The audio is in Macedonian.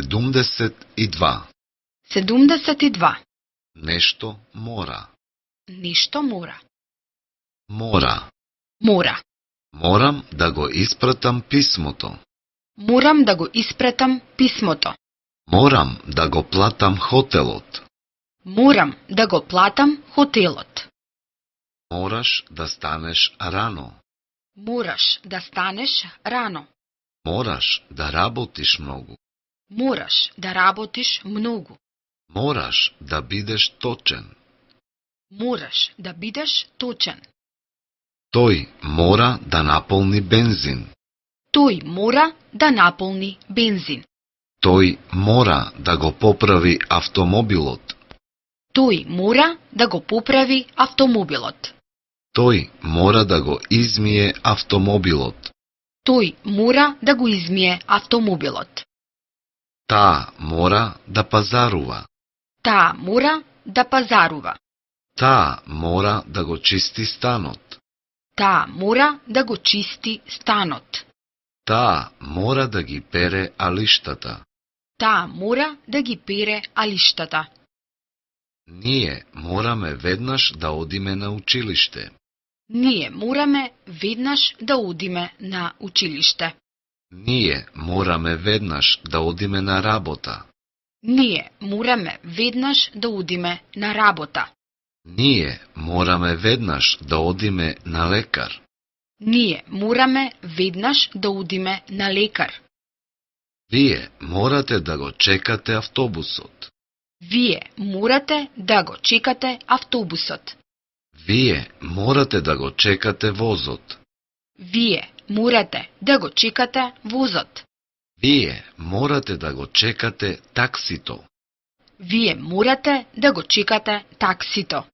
72. 72. Нешто мора. Нешто мора. Мора. Мора. Морам да го испратам писмото. Морам да го испратам писмото. Морам да го платам хотелот. Морам да го платам хотелот. Мораш да станеш рано. Мораш да станеш рано. Мораш да работиш многу. Мораш да работиш многу. Мораш да бидеш точен. Мораш да бидеш точен. Тој мора да наполни бензин. Тој мора да наполни бензин. Тој мора да го поправи автомобилот. Тој мора да го поправи автомобилот. Тој мора да го измие автомобилот. Тој мора да го измие автомобилот. Таа мора да пазарува. Таа мора да пазарува. Таа мора да го чисти станот. Таа мора да го чисти станот. Таа мора да ги пере алиштата. Таа мора да ги пере алиштата. Ние мораме веднаш да одиме на училиште. Ние мораме веднаш да одиме на училиште. Ние мораме веднаш да одиме на работа. Ние мораме веднаш да одиме на работа. Ние мораме веднаш да одиме на лекар. Ние мораме веднаш да одиме на лекар. Вие морате да го чекате автобусот. Вие морате да го чекате автобусот. Вие морате да го чекате возот. Вие морате да го чекате возот. Вие морате да го чекате таксито. Вие морате да го чекате таксито.